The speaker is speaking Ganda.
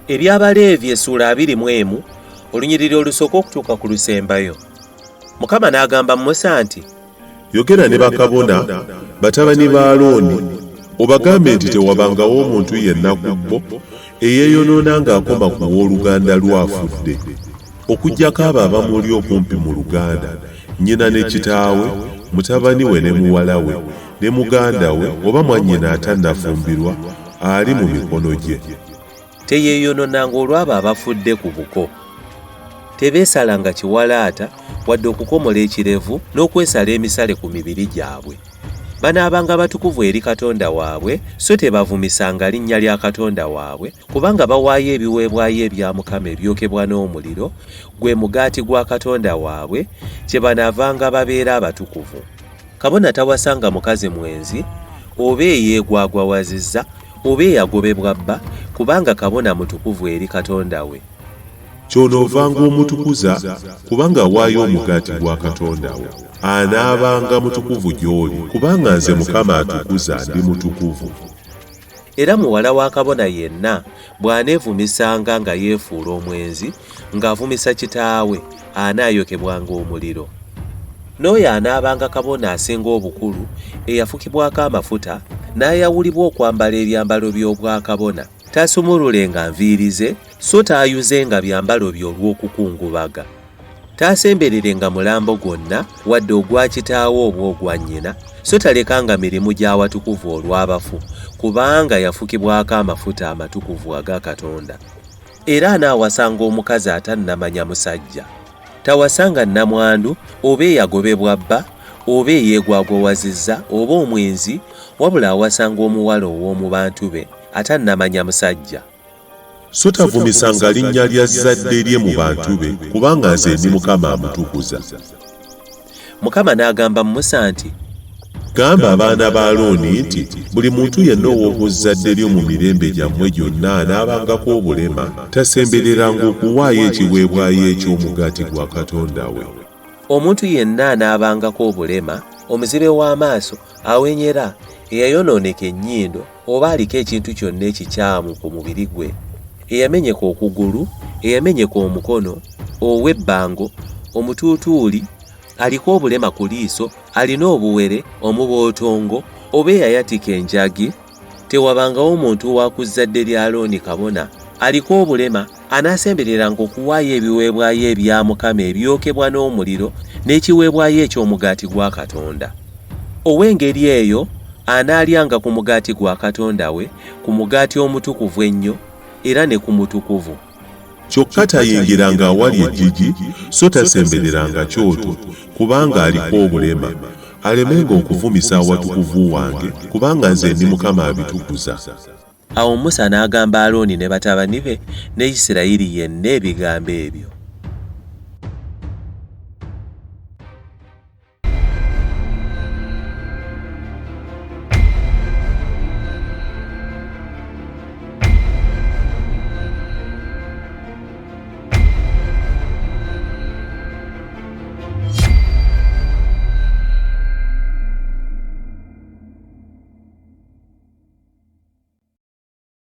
Eby'Abaleevi essula 21 olunyiriri olusooka okutuuka ku lusembayo. Mukama n'agamba Musa nti, yogera ne bakabona batabani ba Alooni obagambe nti tewabangawo omuntu yenna ku bo eyeeyonoona ng'akoma ku w'oluganda lwafudde, okuggyako abo abamuli okumpi mu luganda, nnyina ne kitaawe, mutabani we ne muwala we, ne muganda we oba mwannyina atannafumbirwa ali mu mikono gye. Teyeeyononanga olw'abo abafudde ku buko. Tebeesalanga kiwalaata wadde okukomola ekirevu n'okwesala emisale ku mibiri gyabwe. Banaabanga batukuvu eri Katonda waabwe, so tebavumisanga linnya lya Katonda waabwe, kubanga bawaayo ebiweebwayo ebya Mukama ebyokebwa n'omuliro, gwe mugaati gwa Katonda waabwe, kye banaavanga babeera abatukuvu. Kabona tawasanga mukazi mwenzi, oba eyeegwagwawazizza, oba eyagobebwa bba, kubanga kabona mutukuvu eri Katonda we. Ky'onoovanga omutukuza kubanga awaayo omugaati gwa Katonda wo. Anaabanga mutukuvu gy'oli, kubanga nze Mukama atukuza ndi mutukuvu. Era muwala wa kabona yenna bw'aneevumisanga nga yeefuula omwenzi, ng'avumisa kitaawe, anaayokebwanga omuliro. N'oyo anaabanga kabona asinga obukulu eyafukibwako amafuta n'ayawulibwa okwambala ebyambalo by'obwakabona, taasumululenga nviiri ze, so taayuzenga byambalo bye olw'okukungubaga. Taasembererenga mulambo gwonna wadde ogwa kitaawe oba ogwa nnyina, so talekanga mirimu gy'awatukuvu olw'abafu, kubanga yafukibwako amafuta amatukuvu aga Katonda. Era anaawasanga omukazi atannamanya musajja. Tawasanga nnamwandu, oba eyagobebwa bba, oba eyeegwagwawazizza, oba omwenzi, wabula awasanga omuwala ow'omu bantu be atannamanya musajja. So tavumisanga linnya lya zzadde lye mu bantu be, kubanga nze ndi Mukama amutukuza. Mukama n'agamba Musa nti, gamba abaana ba Alooni nti buli muntu yenna ow'omu zzadde lyo mu mirembe gyammwe gyonna anaabangako obulema, tasembereranga okuwaayo ekiweebwayo eky'omugaati gwa Katonda we. Omuntu yenna anaabangako obulema, omuzibe w'amaaso, awenyera, eyayonooneka ennyindo, oba aliko ekintu kyonna ekikyamu ku mubiri gwe, eyamenyeka okugulu, eyamenyeka omukono, ow'ebbango, omutuutuuli, aliko obulema ku liiso, alina obuwere, omubootongo, oba eyayatika enjagi, tewabangawo omuntu wa ku zzadde lya Alooni kabona aliko obulema, anaasembereranga okuwaayo ebiweebwayo ebya Mukama ebyokebwa n'omuliro n'ekiweebwayo eky'omugaati gwa Katonda. Ow'engeri eyo anaalyanga ku mugaati gwa Katonda we, ku mugaati omutukuvu ennyo, era ne ku mutukuvu. Kyokka tayingiranga awali ejjigi, so tasembereranga kyoto, kubanga aliko obulema, alemenga okuvumisa awatukuvu wange, kubanga nze ndi Mukama abitukuza. Awo Musa n'agamba Alooni ne batabani be ne Isirayiri yenna ebigambo ebyo.